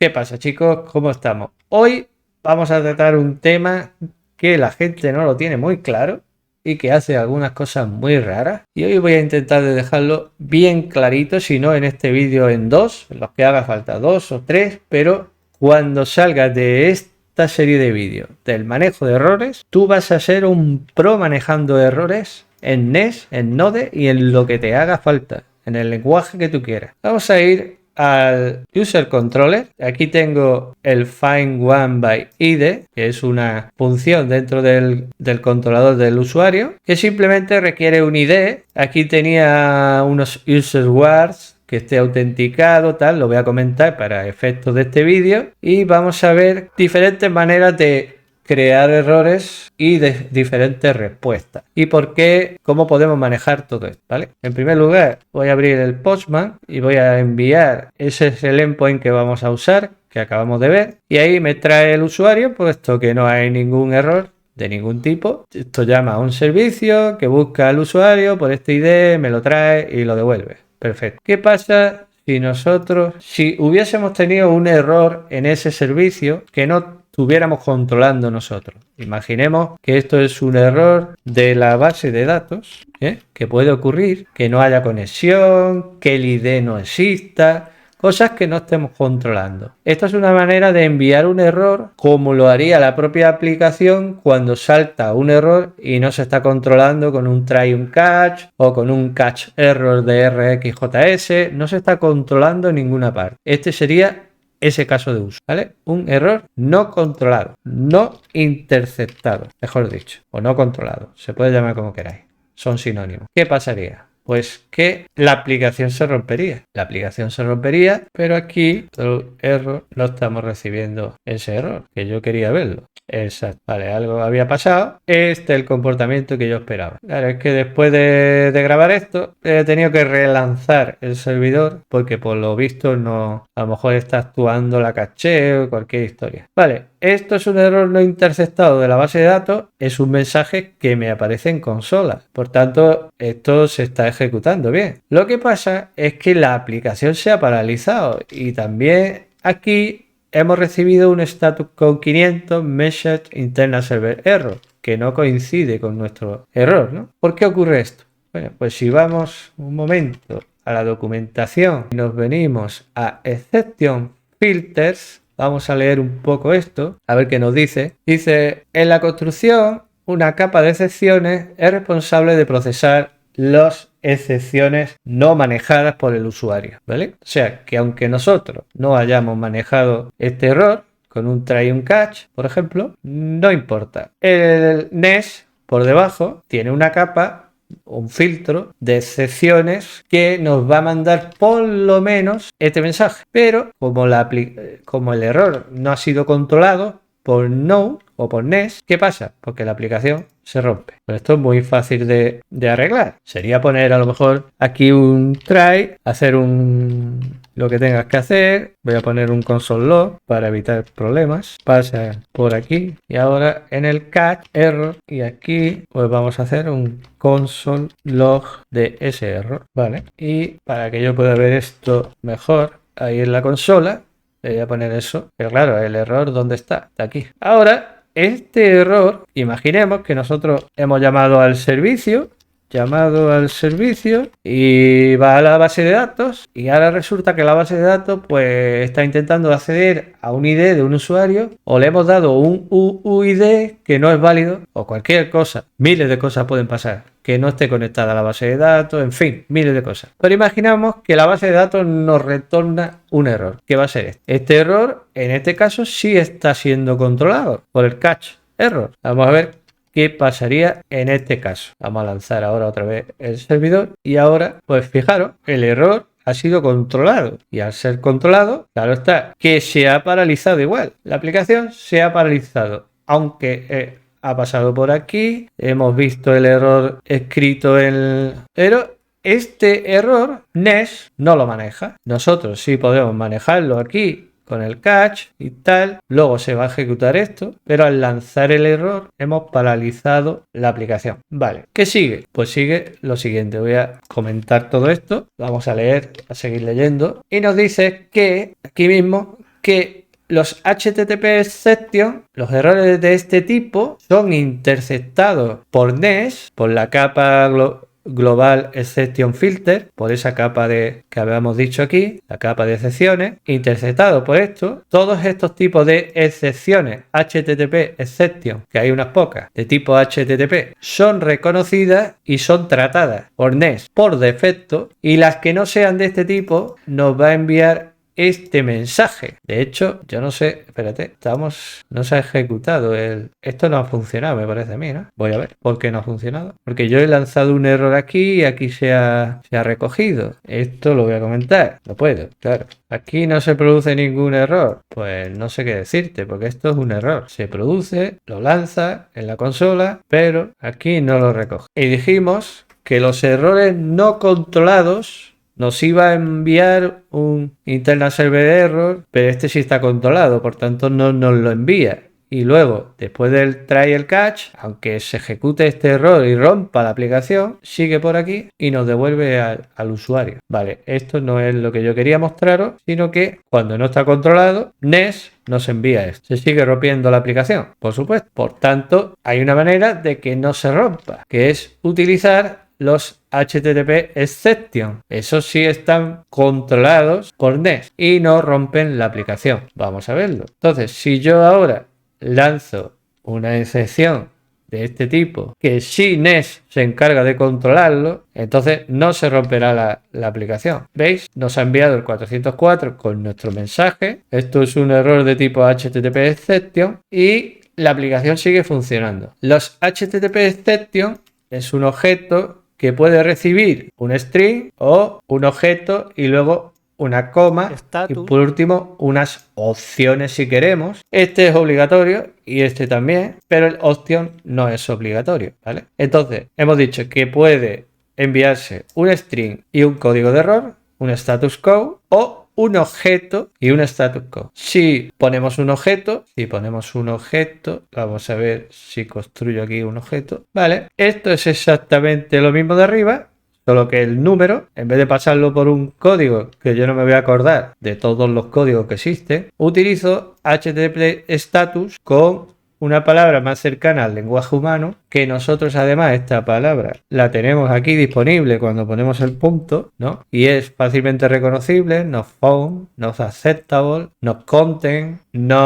¿Qué pasa, chicos? ¿Cómo estamos? Hoy vamos a tratar un tema que la gente no lo tiene muy claro y que hace algunas cosas muy raras. Y hoy voy a intentar de dejarlo bien clarito, si no en este vídeo en dos, en los que haga falta dos o tres, pero cuando salgas de esta serie de vídeos del manejo de errores, tú vas a ser un pro manejando errores en NES, en Node y en lo que te haga falta, en el lenguaje que tú quieras. Vamos a ir al User Controller. Aquí tengo el Find One by ID, que es una función dentro del controlador del usuario, que simplemente requiere un ID. Aquí tenía unos user words que esté autenticado, tal, lo voy a comentar para efectos de este vídeo. Y vamos a ver diferentes maneras de crear errores y de diferentes respuestas. ¿Y por qué? ¿Cómo podemos manejar todo esto? ¿Vale? En primer lugar, voy a abrir el Postman y voy a enviar. Ese es el endpoint que vamos a usar, que acabamos de ver. Y ahí me trae el usuario, puesto que no hay ningún error de ningún tipo. Esto llama a un servicio que busca al usuario por este ID, me lo trae y lo devuelve. Perfecto. ¿Qué pasa si hubiésemos tenido un error en ese servicio que no estuviéramos controlando nosotros? Imaginemos que esto es un error de la base de datos, que puede ocurrir, que no haya conexión, que el ID no exista, cosas que no estemos controlando. Esta es una manera de enviar un error como lo haría la propia aplicación cuando salta un error y no se está controlando con un try un catch o con un catch error de RxJS. No se está controlando en ninguna parte. Este sería ese caso de uso, ¿vale? Un error no controlado, no interceptado, mejor dicho, o no controlado. Se puede llamar como queráis. Son sinónimos. ¿Qué pasaría? Pues que la aplicación se rompería. La aplicación se rompería, pero aquí el error no estamos recibiendo ese error, que yo quería verlo. Exacto. Vale, algo había pasado. Este es el comportamiento que yo esperaba. Claro, es que después de grabar esto, he tenido que relanzar el servidor, porque por lo visto no, a lo mejor está actuando la caché o cualquier historia. Vale, esto es un error no interceptado de la base de datos, es un mensaje que me aparece en consola. Por tanto, esto se está ejecutando bien. Lo que pasa es que la aplicación se ha paralizado y también aquí hemos recibido un status con 500 message internal server error, que no coincide con nuestro error, ¿no? ¿Por qué ocurre esto? Bueno, pues si vamos un momento a la documentación y nos venimos a exception filters, vamos a leer un poco esto, a ver qué nos dice. Dice, en la construcción, una capa de excepciones es responsable de procesar las excepciones no manejadas por el usuario, ¿vale? O sea, que aunque nosotros no hayamos manejado este error con un try un catch, por ejemplo, no importa. El NES por debajo tiene una capa, un filtro de excepciones que nos va a mandar por lo menos este mensaje, pero como el error no ha sido controlado por Node o por NES, ¿qué pasa? Porque la aplicación se rompe. Pero esto es muy fácil de arreglar. Sería poner a lo mejor aquí un try, hacer lo que tengas que hacer. Voy a poner un console log para evitar problemas. Pasa por aquí y ahora en el catch error y aquí pues vamos a hacer un console log de ese error, ¿vale? Y para que yo pueda ver esto mejor ahí en la consola, le voy a poner eso. Pero claro, el error, ¿dónde está? Está aquí. Ahora, este error, imaginemos que nosotros hemos llamado al servicio y va a la base de datos y ahora resulta que la base de datos pues está intentando acceder a un ID de un usuario o le hemos dado un UID que no es válido o cualquier cosa. Miles de cosas pueden pasar. Que no esté conectada a la base de datos, en fin, miles de cosas. Pero imaginamos que la base de datos nos retorna un error. ¿Qué va a ser este? Este error, en este caso, sí está siendo controlado por el catch error. Vamos a ver qué pasaría en este caso. Vamos a lanzar ahora otra vez el servidor y ahora, pues fijaros, el error ha sido controlado y al ser controlado, claro está, que se ha paralizado igual. La aplicación se ha paralizado, aunque ha pasado por aquí, hemos visto el error escrito pero este error NES no lo maneja. Nosotros sí podemos manejarlo aquí con el catch y tal, luego se va a ejecutar esto, pero al lanzar el error hemos paralizado la aplicación. Vale, ¿qué sigue? Pues sigue lo siguiente, voy a comentar todo esto, vamos a leer, a seguir leyendo, y nos dice que aquí mismo que los HTTP exception, los errores de este tipo, son interceptados por NES, por la capa Global Exception Filter, por esa capa que habíamos dicho aquí, la capa de excepciones. Interceptado por esto, todos estos tipos de excepciones HTTP exception, que hay unas pocas de tipo HTTP, son reconocidas y son tratadas por NES por defecto, y las que no sean de este tipo nos va a enviar este mensaje. De hecho, yo no sé, espérate, no se ha ejecutado esto no ha funcionado, me parece a mí, ¿no? Voy a ver por qué no ha funcionado. Porque yo he lanzado un error aquí y aquí se ha recogido. Esto lo voy a comentar. No puedo, claro. Aquí no se produce ningún error. Pues no sé qué decirte, porque esto es un error. Se produce, lo lanza en la consola, pero aquí no lo recoge. Y dijimos que los errores no controlados nos iba a enviar un internal server error, pero este sí está controlado, por tanto no nos lo envía. Y luego, después del try el catch, aunque se ejecute este error y rompa la aplicación, sigue por aquí y nos devuelve al usuario. Vale, esto no es lo que yo quería mostraros, sino que cuando no está controlado, NES nos envía esto. Se sigue rompiendo la aplicación, por supuesto. Por tanto, hay una manera de que no se rompa, que es utilizar los HTTP exception. Esos sí están controlados por NES y no rompen la aplicación. Vamos a verlo. Entonces, si yo ahora lanzo una excepción de este tipo, que si NES se encarga de controlarlo, entonces no se romperá la aplicación. ¿Veis? Nos ha enviado el 404 con nuestro mensaje. Esto es un error de tipo HTTP exception y la aplicación sigue funcionando. Los HTTP exception es un objeto que puede recibir un string o un objeto y luego una coma y por último unas opciones si queremos. Este es obligatorio y este también, pero el option no es obligatorio, ¿vale? Entonces, hemos dicho que puede enviarse un string y un código de error, un status code o un objeto y un status code. Si ponemos un objeto, vamos a ver si construyo aquí un objeto. Vale, esto es exactamente lo mismo de arriba, solo que el número, en vez de pasarlo por un código, que yo no me voy a acordar de todos los códigos que existen, utilizo HTTP status con una palabra más cercana al lenguaje humano, que nosotros además esta palabra la tenemos aquí disponible cuando ponemos el punto, ¿no? Y es fácilmente reconocible, not found, not acceptable, not content, no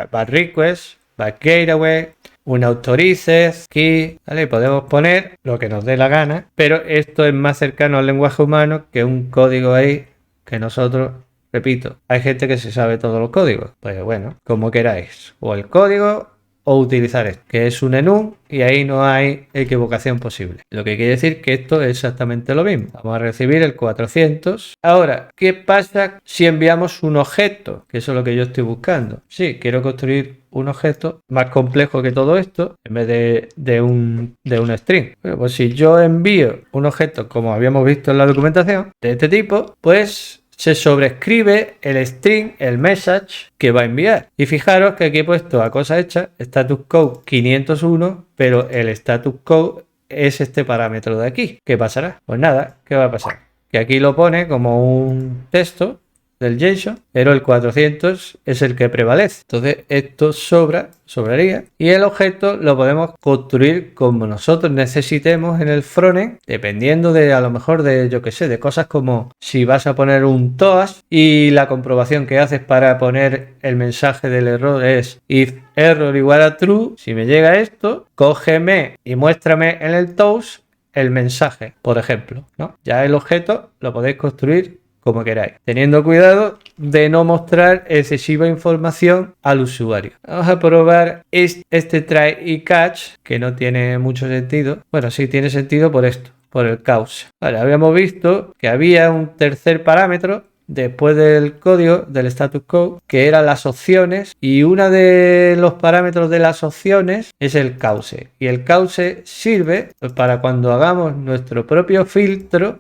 bad request, bad gateway, un authorices, key, ¿vale? Y podemos poner lo que nos dé la gana, pero esto es más cercano al lenguaje humano que un código ahí que nosotros. Repito, hay gente que se sabe todos los códigos. Pues bueno, como queráis. O el código o utilizar esto, que es un enum y ahí no hay equivocación posible. Lo que quiere decir que esto es exactamente lo mismo. Vamos a recibir el 400. Ahora, ¿qué pasa si enviamos un objeto? Que eso es lo que yo estoy buscando. Sí, quiero construir un objeto más complejo que todo esto en vez de un string. Bueno, pues si yo envío un objeto como habíamos visto en la documentación de este tipo, pues se sobrescribe el string, el message que va a enviar. Y fijaros que aquí he puesto a cosa hecha status code 501, pero el status code es este parámetro de aquí. ¿Qué pasará? Pues nada, ¿qué va a pasar? Que aquí lo pone como un texto del JSON, pero el 400 es el que prevalece. Entonces esto sobraría y el objeto lo podemos construir como nosotros necesitemos en el frontend, dependiendo de a lo mejor de, yo que sé, de cosas como si vas a poner un TOAS y la comprobación que haces para poner el mensaje del error es if error igual a true, si me llega esto, cógeme y muéstrame en el TOAS el mensaje, por ejemplo, ¿no? Ya el objeto lo podéis construir como queráis, teniendo cuidado de no mostrar excesiva información al usuario. Vamos a probar este try y catch, que no tiene mucho sentido. Bueno, sí tiene sentido por esto, por el cause. Vale, habíamos visto que había un tercer parámetro después del código, del status code, que eran las opciones, y uno de los parámetros de las opciones es el cause, y el cause sirve para cuando hagamos nuestro propio filtro,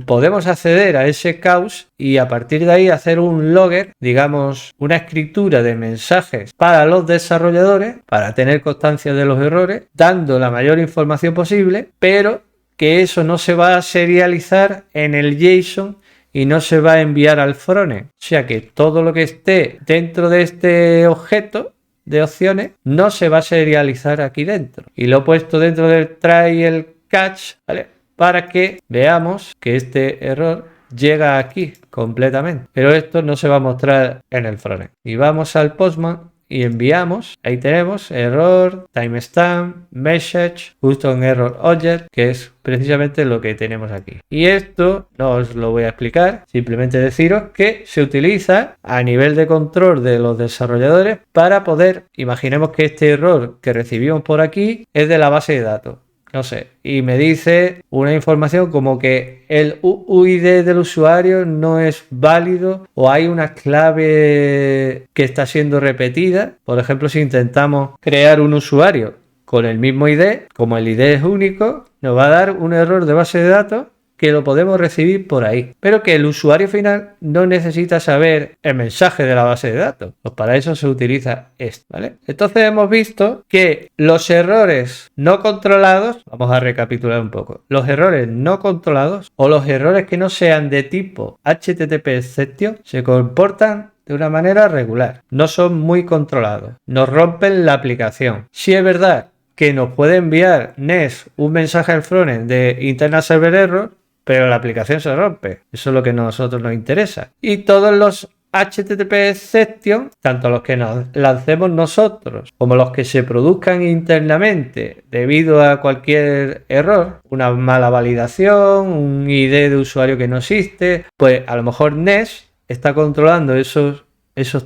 podemos acceder a ese cause y a partir de ahí hacer un logger, digamos una escritura de mensajes para los desarrolladores, para tener constancia de los errores, dando la mayor información posible, pero que eso no se va a serializar en el JSON y no se va a enviar al frontend. O sea que todo lo que esté dentro de este objeto de opciones no se va a serializar aquí dentro. Y lo he puesto dentro del try y el catch, ¿vale? Para que veamos que este error llega aquí completamente. Pero esto no se va a mostrar en el frontend. Y vamos al Postman y enviamos. Ahí tenemos error, timestamp, message, custom error object, que es precisamente lo que tenemos aquí. Y esto no os lo voy a explicar, simplemente deciros que se utiliza a nivel de control de los desarrolladores para poder, imaginemos que este error que recibimos por aquí es de la base de datos. No sé, y me dice una información como que el UID del usuario no es válido o hay una clave que está siendo repetida. Por ejemplo, si intentamos crear un usuario con el mismo ID, como el ID es único, nos va a dar un error de base de datos que lo podemos recibir por ahí, pero que el usuario final no necesita saber el mensaje de la base de datos. Pues para eso se utiliza esto, ¿vale? Entonces hemos visto que los errores no controlados, vamos a recapitular un poco, los errores no controlados o los errores que no sean de tipo HTTP exception se comportan de una manera regular, no son muy controlados, nos rompen la aplicación. Si es verdad que nos puede enviar Nest un mensaje al frontend de internal server error, pero la aplicación se rompe. Eso es lo que a nosotros nos interesa. Y todos los HTTP exception, tanto los que nos lancemos nosotros como los que se produzcan internamente debido a cualquier error, una mala validación, un ID de usuario que no existe, pues a lo mejor Nest está controlando esos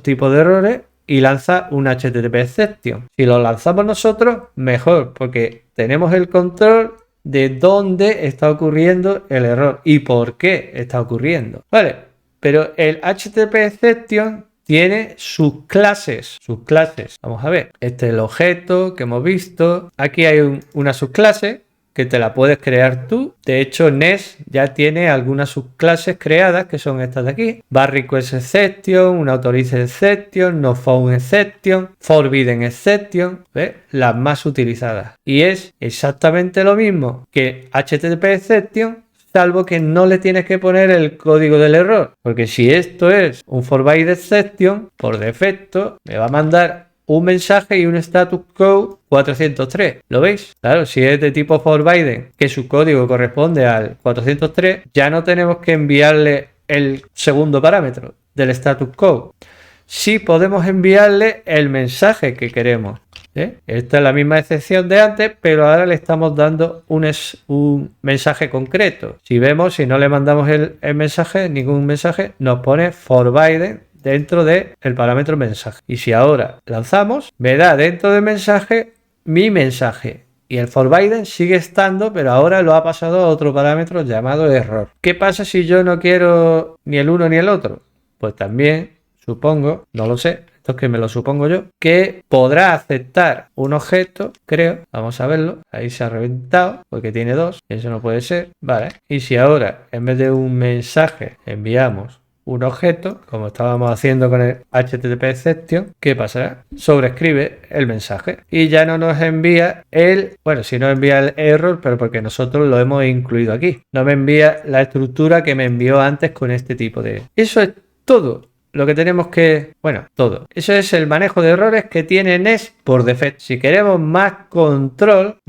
tipos de errores y lanza un HTTP exception. Si lo lanzamos nosotros, mejor, porque tenemos el control de dónde está ocurriendo el error y por qué está ocurriendo. Vale, pero el HTTP exception tiene sus clases. Vamos a ver, este es el objeto que hemos visto. Aquí hay una subclase que te la puedes crear tú. De hecho, Nest ya tiene algunas subclases creadas, que son estas de aquí. Bar request exception, un authorize exception, no found exception, forbidden exception, ¿ves? Las más utilizadas. Y es exactamente lo mismo que HTTP exception, salvo que no le tienes que poner el código del error. Porque si esto es un forbidden exception, por defecto me va a mandar un mensaje y un status code 403. ¿Lo veis? Claro, si es de tipo forbidden, que su código corresponde al 403, ya no tenemos que enviarle el segundo parámetro del status code. Sí podemos enviarle el mensaje que queremos. Esta es la misma excepción de antes, pero ahora le estamos dando un mensaje concreto. Si vemos, si no le mandamos el mensaje, ningún mensaje, nos pone forbidden dentro del parámetro mensaje. Y si ahora lanzamos, me da dentro del mensaje mi mensaje. Y el forbidden sigue estando, pero ahora lo ha pasado a otro parámetro llamado error. ¿Qué pasa si yo no quiero ni el uno ni el otro? Pues también supongo, no lo sé, esto es que me lo supongo yo, que podrá aceptar un objeto, creo, vamos a verlo, ahí se ha reventado porque tiene dos, eso no puede ser, vale. Y si ahora en vez de un mensaje enviamos un objeto, como estábamos haciendo con el HTTP exception, ¿qué pasará? Sobrescribe el mensaje y ya no nos envía si no envía el error, pero porque nosotros lo hemos incluido aquí. No me envía la estructura que me envió antes con este tipo de... Eso es todo lo que tenemos que... todo. Eso es el manejo de errores que tiene Nest por defecto. Si queremos más control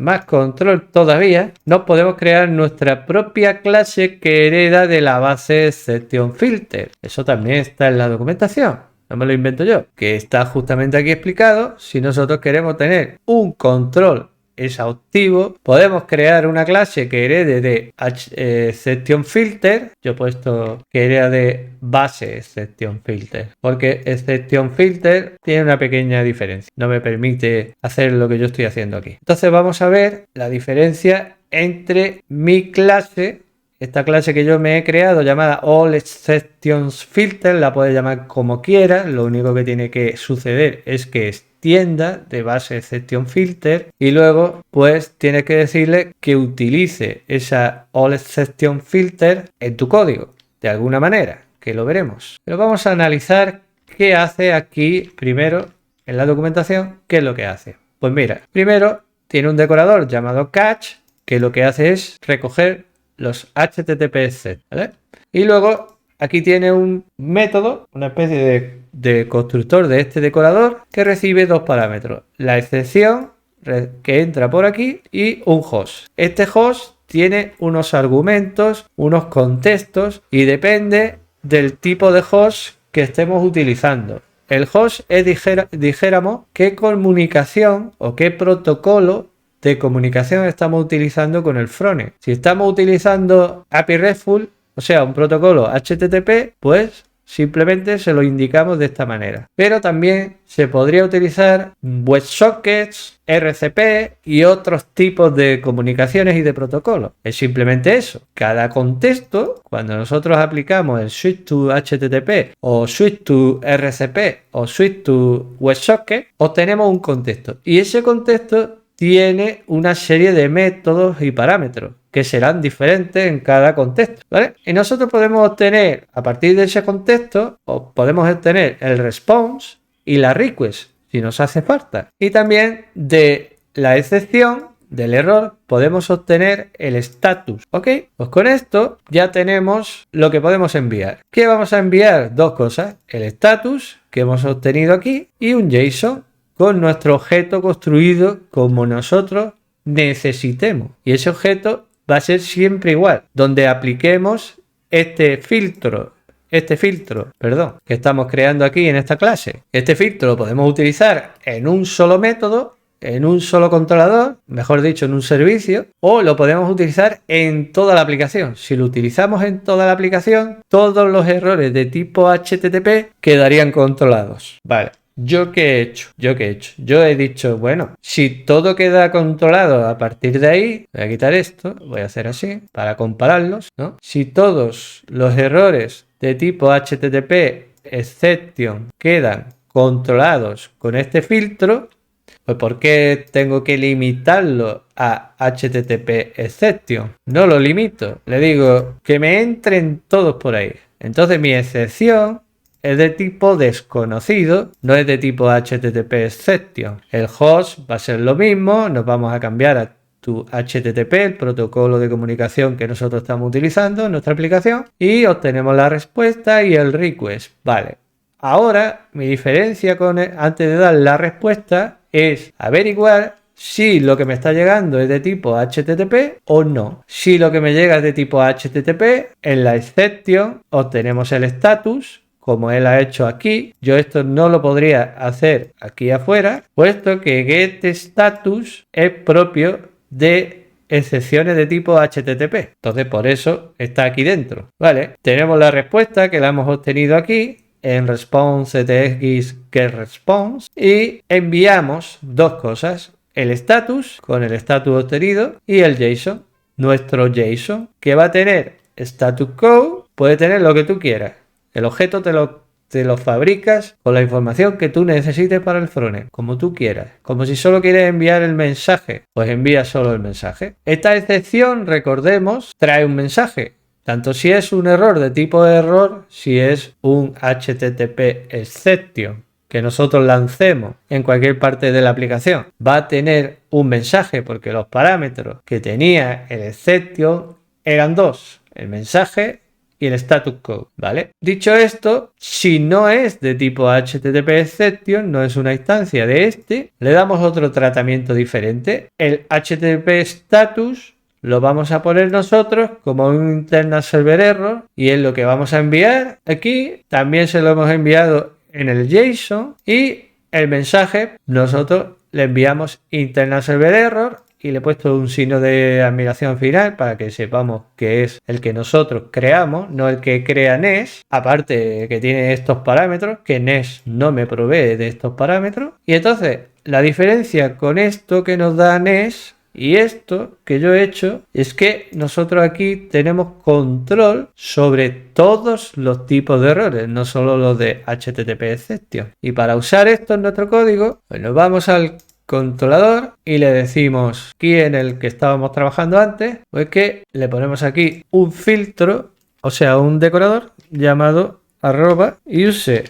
todavía, nos podemos crear nuestra propia clase que hereda de la base exception filter. Eso también está en la documentación. No me lo invento yo. Que está justamente aquí explicado. Si nosotros queremos tener un control exhaustivo, podemos crear una clase que herede de exception filter. Yo he puesto que hereda de base exception filter, porque exception filter tiene una pequeña diferencia, no me permite hacer lo que yo estoy haciendo aquí. Entonces vamos a ver la diferencia entre mi clase, esta clase que yo me he creado llamada all exceptions filter, la puedes llamar como quieras, lo único que tiene que suceder es que tienda de base exception filter y luego pues tienes que decirle que utilice esa all exception filter en tu código de alguna manera, que lo veremos. Pero vamos a analizar qué hace aquí primero en la documentación. ¿Qué es lo que hace? Pues mira, primero tiene un decorador llamado catch que lo que hace es recoger los HTTPS, ¿vale? Y luego aquí tiene un método, una especie de constructor de este decorador que recibe dos parámetros, la excepción que entra por aquí y un host. Este host tiene unos argumentos, unos contextos y depende del tipo de host que estemos utilizando. El host es, dijéramos, qué comunicación o qué protocolo de comunicación estamos utilizando con el frontend. Si estamos utilizando API RESTful, o sea, un protocolo HTTP, pues simplemente se lo indicamos de esta manera. Pero también se podría utilizar WebSockets, RCP y otros tipos de comunicaciones y de protocolos. Es simplemente eso. Cada contexto, cuando nosotros aplicamos el switch to HTTP o switch to RCP o switch to WebSocket, obtenemos un contexto. Y ese contexto tiene una serie de métodos y parámetros que serán diferentes en cada contexto, ¿vale? Y nosotros podemos obtener, a partir de ese contexto, o podemos obtener el response y la request, si nos hace falta. Y también de la excepción del error podemos obtener el status, ¿ok? Pues con esto ya tenemos lo que podemos enviar. ¿Qué vamos a enviar? Dos cosas, el status que hemos obtenido aquí y un JSON con nuestro objeto construido como nosotros necesitemos. Y ese objeto va a ser siempre igual, donde apliquemos este filtro, que estamos creando aquí en esta clase. Este filtro lo podemos utilizar en un solo método, en un solo controlador, mejor dicho, en un servicio, o lo podemos utilizar en toda la aplicación. Si lo utilizamos en toda la aplicación, todos los errores de tipo HTTP quedarían controlados. Vale. ¿Yo qué he hecho? Yo he dicho, bueno, si todo queda controlado a partir de ahí, voy a quitar esto, voy a hacer así para compararlos, ¿no? Si todos los errores de tipo HTTP exception quedan controlados con este filtro, pues ¿por qué tengo que limitarlo a HTTP exception? No lo limito, le digo que me entren todos por ahí. Entonces mi excepción es de tipo desconocido, no es de tipo HTTP exception. El host va a ser lo mismo, nos vamos a cambiar a tu HTTP, el protocolo de comunicación que nosotros estamos utilizando en nuestra aplicación, y obtenemos la respuesta y el request. Vale, ahora mi diferencia antes de dar la respuesta es averiguar si lo que me está llegando es de tipo HTTP o no. Si lo que me llega es de tipo HTTP, en la exception obtenemos el status, como él ha hecho aquí. Yo esto no lo podría hacer aquí afuera, puesto que getStatus es propio de excepciones de tipo HTTP. Entonces, por eso está aquí dentro. Vale, tenemos la respuesta que la hemos obtenido aquí en response.getResponse y enviamos dos cosas: el status con el status obtenido y el JSON. Nuestro JSON, que va a tener status code, puede tener lo que tú quieras. El objeto te lo fabricas con la información que tú necesites para el frontend, como tú quieras. Como si solo quieres enviar el mensaje, pues envía solo el mensaje. Esta excepción, recordemos, trae un mensaje. Tanto si es un error de tipo error, si es un HTTP exception que nosotros lancemos en cualquier parte de la aplicación, va a tener un mensaje porque los parámetros que tenía el exception eran dos: el mensaje y el status code, ¿vale? Dicho esto, si no es de tipo HTTP exception, no es una instancia de este, le damos otro tratamiento diferente. El HTTP status lo vamos a poner nosotros como un internal server error y es lo que vamos a enviar aquí. También se lo hemos enviado en el JSON y el mensaje nosotros le enviamos internal server error y le he puesto un signo de admiración final para que sepamos que es el que nosotros creamos, no el que crea Nest. Aparte que tiene estos parámetros, que Nest no me provee de estos parámetros. Y entonces la diferencia con esto que nos da Nest y esto que yo he hecho es que nosotros aquí tenemos control sobre todos los tipos de errores, no solo los de HTTP exception. Y para usar esto en nuestro código, pues nos vamos al controlador y le decimos aquí en el que estábamos trabajando antes, pues que le ponemos aquí un filtro, o sea, un decorador llamado @use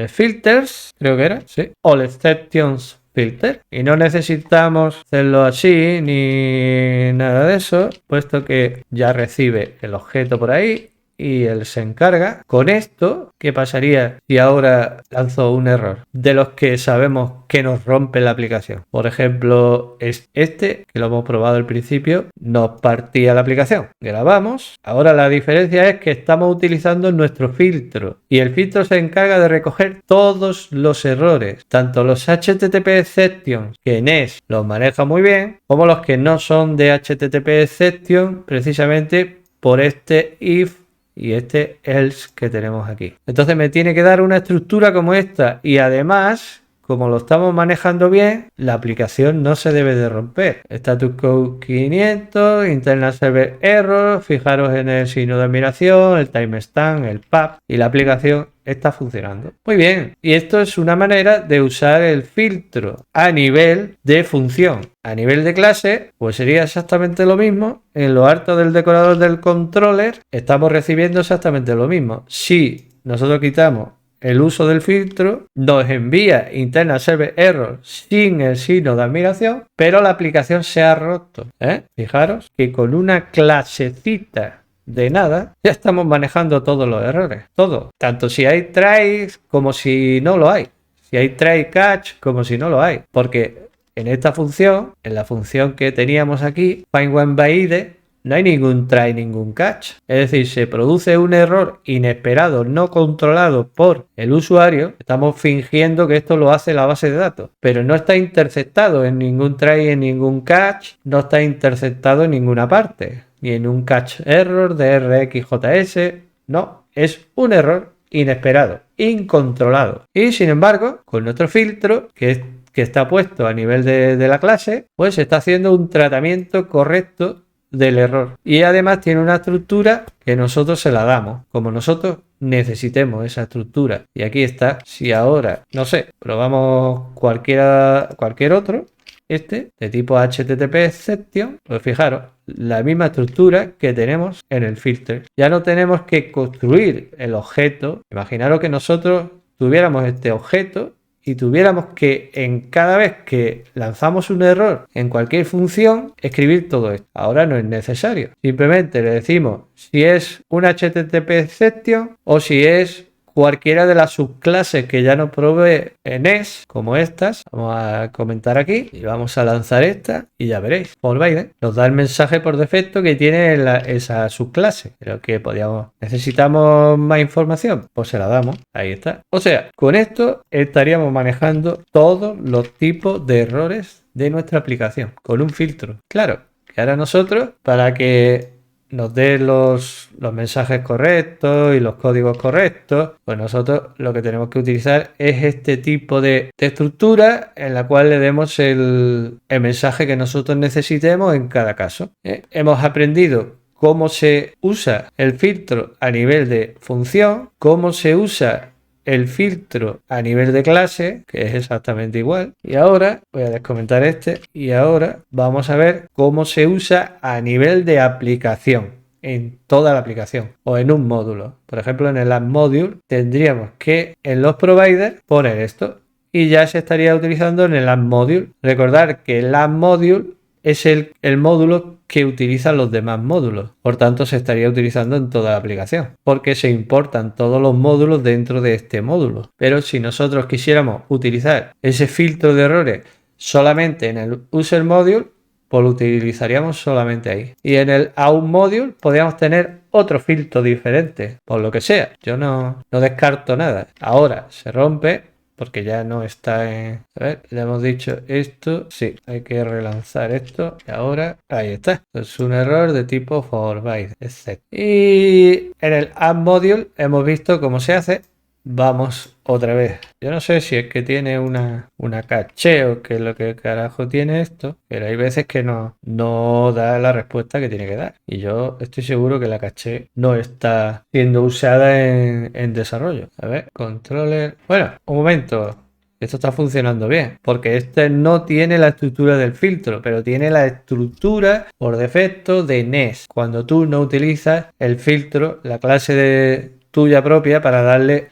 filters, creo que era, sí, all exceptions filter. Y no necesitamos hacerlo así ni nada de eso, puesto que ya recibe el objeto por ahí y él se encarga. Con esto, ¿qué pasaría si ahora lanzo un error? De los que sabemos que nos rompe la aplicación. Por ejemplo, este, que lo hemos probado al principio, nos partía la aplicación. Grabamos. Ahora la diferencia es que estamos utilizando nuestro filtro. Y el filtro se encarga de recoger todos los errores. Tanto los HTTP exceptions, que NES los maneja muy bien, como los que no son de HTTP exception, precisamente por este if y este else que tenemos aquí. Entonces me tiene que dar una estructura como esta y además, como lo estamos manejando bien, la aplicación no se debe de romper. Status code 500, internal server error, fijaros en el signo de admiración, el timestamp, el pub y la aplicación está funcionando. Muy bien, y esto es una manera de usar el filtro a nivel de función. A nivel de clase, pues sería exactamente lo mismo. En lo alto del decorador del controller estamos recibiendo exactamente lo mismo. Si nosotros quitamos el uso del filtro, nos envía internal server error sin el signo de admiración, pero la aplicación se ha roto. Fijaros que con una clasecita de nada, ya estamos manejando todos los errores, todo, tanto si hay tries como si no lo hay, si hay try catch como si no lo hay, porque en esta función, en la función que teníamos aquí, find one by id, no hay ningún try, ningún catch, es decir, se produce un error inesperado, no controlado por el usuario, estamos fingiendo que esto lo hace la base de datos, pero no está interceptado en ningún try, en ningún catch, no está interceptado en ninguna parte, ni en un catch error de RxJS, no, es un error inesperado, incontrolado. Y sin embargo, con nuestro filtro, que está puesto a nivel de la clase, pues se está haciendo un tratamiento correcto del error. Y además tiene una estructura que nosotros se la damos, como nosotros necesitemos esa estructura. Y aquí está, si ahora, no sé, probamos cualquier otro, este de tipo HTTP exception, pues fijaros, la misma estructura que tenemos en el filter. Ya no tenemos que construir el objeto. Imaginaros que nosotros tuviéramos este objeto y tuviéramos que en cada vez que lanzamos un error en cualquier función, escribir todo esto. Ahora no es necesario. Simplemente le decimos si es un HTTP exception o si es cualquiera de las subclases que ya nos provee NES, como estas. Vamos a comentar aquí y vamos a lanzar esta y ya veréis. Forbider nos da el mensaje por defecto que tiene esa subclase, pero que necesitamos más información, pues se la damos. Ahí está. O sea, con esto estaríamos manejando todos los tipos de errores de nuestra aplicación con un filtro. Claro, que ahora nosotros, para que nos dé los mensajes correctos y los códigos correctos, pues nosotros lo que tenemos que utilizar es este tipo de estructura en la cual le demos el mensaje que nosotros necesitemos en cada caso. Hemos aprendido cómo se usa el filtro a nivel de función, cómo se usa el filtro a nivel de clase, que es exactamente igual. Y ahora voy a descomentar este y ahora vamos a ver cómo se usa a nivel de aplicación, en toda la aplicación o en un módulo. Por ejemplo, en el app module tendríamos que en los providers poner esto y ya se estaría utilizando en el app module. Recordar que el app module es el módulo que utilizan los demás módulos. Por tanto, se estaría utilizando en toda la aplicación, porque se importan todos los módulos dentro de este módulo. Pero si nosotros quisiéramos utilizar ese filtro de errores solamente en el user module, pues lo utilizaríamos solamente ahí. Y en el out module podríamos tener otro filtro diferente, por lo que sea. Yo no descarto nada. Ahora se rompe porque ya no está en... A ver, le hemos dicho esto. Sí, hay que relanzar esto. Y ahora, ahí está. Es un error de tipo for byte, etc. Y en el app module hemos visto cómo se hace. Vamos otra vez. Yo no sé si es que tiene una caché o qué es lo que carajo tiene esto, pero hay veces que no da la respuesta que tiene que dar. Y yo estoy seguro que la caché no está siendo usada en desarrollo. A ver, controller. Bueno, un momento. Esto está funcionando bien, porque este no tiene la estructura del filtro, pero tiene la estructura por defecto de NES. Cuando tú no utilizas el filtro, la clase tuya propia para darle...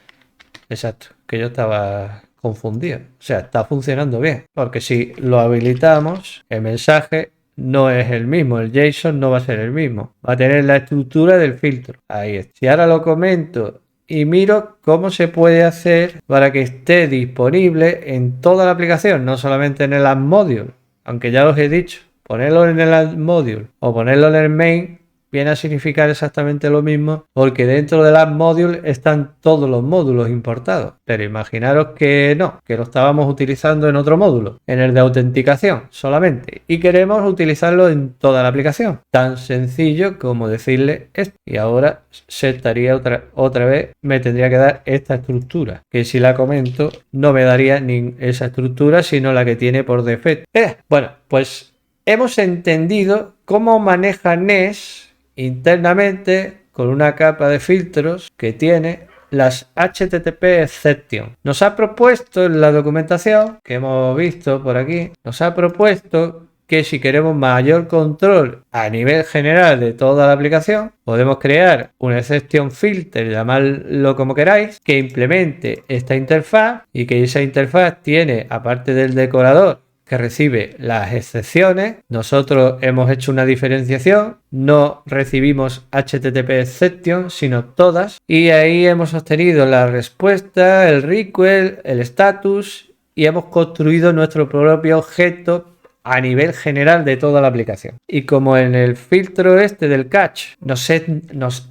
Exacto, que yo estaba confundido. O sea, está funcionando bien. Porque si lo habilitamos, el mensaje no es el mismo. El JSON no va a ser el mismo. Va a tener la estructura del filtro. Ahí está. Si ahora lo comento y miro cómo se puede hacer para que esté disponible en toda la aplicación, no solamente en el Add Module. Aunque ya os he dicho, ponerlo en el Add Module o ponerlo en el Main viene a significar exactamente lo mismo, porque dentro del Add Module están todos los módulos importados. Pero imaginaros que no, que lo estábamos utilizando en otro módulo, en el de autenticación solamente, y queremos utilizarlo en toda la aplicación. Tan sencillo como decirle esto. Y ahora se estaría otra vez, me tendría que dar esta estructura, que si la comento no me daría ni esa estructura, sino la que tiene por defecto. Bueno, pues hemos entendido cómo maneja Nest internamente con una capa de filtros que tiene las HTTP exception. Nos ha propuesto en la documentación que hemos visto por aquí, nos ha propuesto que si queremos mayor control a nivel general de toda la aplicación, podemos crear un exception filter, llamadlo como queráis, que implemente esta interfaz y que esa interfaz tiene, aparte del decorador, que recibe las excepciones. Nosotros hemos hecho una diferenciación, no recibimos HTTP exception, sino todas, y ahí hemos obtenido la respuesta, el request, el status, y hemos construido nuestro propio objeto a nivel general de toda la aplicación. Y como en el filtro este del catch nos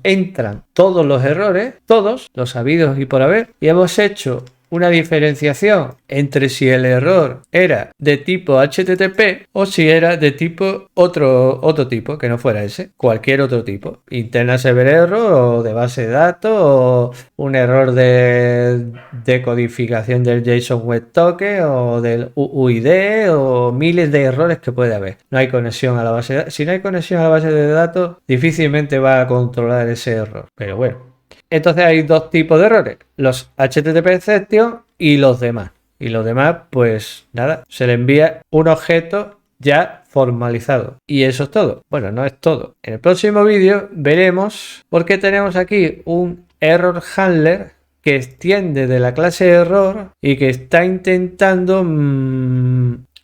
entran todos los errores, todos los habidos y por haber, y hemos hecho una diferenciación entre si el error era de tipo HTTP o si era de tipo otro tipo, que no fuera ese, cualquier otro tipo, interna server error o de base de datos o un error de decodificación del JSON Web Token o del UID o miles de errores que puede haber. No hay conexión a la base de datos. Si no hay conexión a la base de datos, difícilmente va a controlar ese error. Pero bueno. Entonces hay dos tipos de errores, los HTTP exception y los demás. Y los demás, pues nada, se le envía un objeto ya formalizado. Y eso es todo. Bueno, no es todo. En el próximo vídeo veremos por qué tenemos aquí un error handler que extiende de la clase error y que está intentando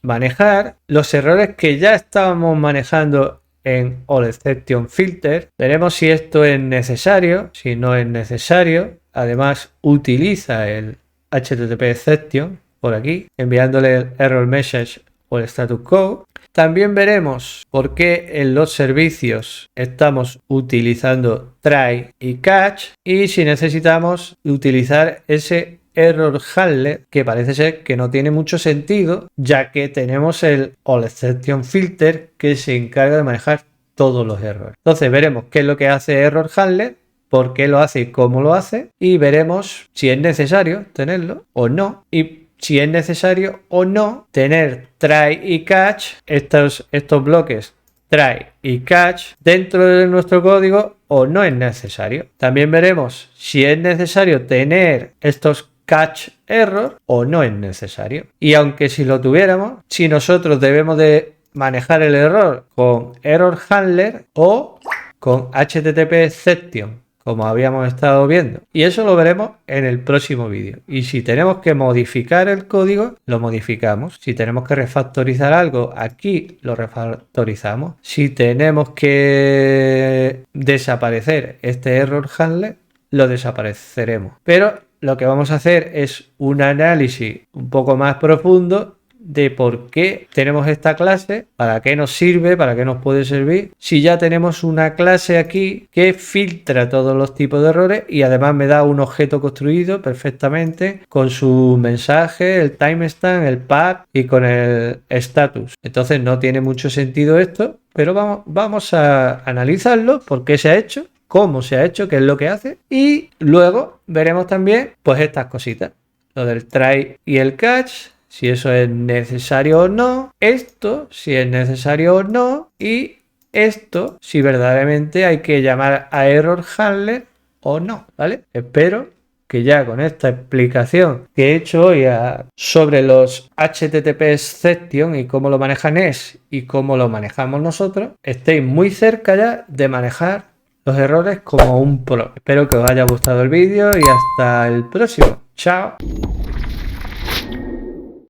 manejar los errores que ya estábamos manejando en All Exception Filter. Veremos si esto es necesario, si no es necesario. Además utiliza el HTTP exception por aquí, enviándole el error message o el status code. También veremos por qué en los servicios estamos utilizando try y catch y si necesitamos utilizar ese error handler, que parece ser que no tiene mucho sentido, ya que tenemos el All Exception Filter que se encarga de manejar todos los errores. Entonces veremos qué es lo que hace error handler, por qué lo hace y cómo lo hace, y veremos si es necesario tenerlo o no, y si es necesario o no tener try y catch, estos bloques try y catch dentro de nuestro código o no es necesario. También veremos si es necesario tener estos catch error o no es necesario. Y aunque si lo tuviéramos, si nosotros debemos de manejar el error con error handler o con HTTP exception, como habíamos estado viendo. Y eso lo veremos en el próximo vídeo. Y si tenemos que modificar el código, lo modificamos. Si tenemos que refactorizar algo, aquí lo refactorizamos. Si tenemos que desaparecer este error handler, lo desapareceremos. Pero lo que vamos a hacer es un análisis un poco más profundo de por qué tenemos esta clase, para qué nos sirve, para qué nos puede servir. Si ya tenemos una clase aquí que filtra todos los tipos de errores y además me da un objeto construido perfectamente con su mensaje, el timestamp, el path y con el status. Entonces no tiene mucho sentido esto, pero vamos a analizarlo, por qué se ha hecho, cómo se ha hecho, qué es lo que hace y luego veremos también pues estas cositas, lo del try y el catch, si eso es necesario o no, esto si es necesario o no y esto si verdaderamente hay que llamar a error handler o no, ¿vale? Espero que ya con esta explicación que he hecho hoy sobre los HTTP exception y cómo lo maneja Nest y cómo lo manejamos nosotros, estéis muy cerca ya de manejar los errores como un pro. Espero que os haya gustado el vídeo y hasta el próximo. Chao.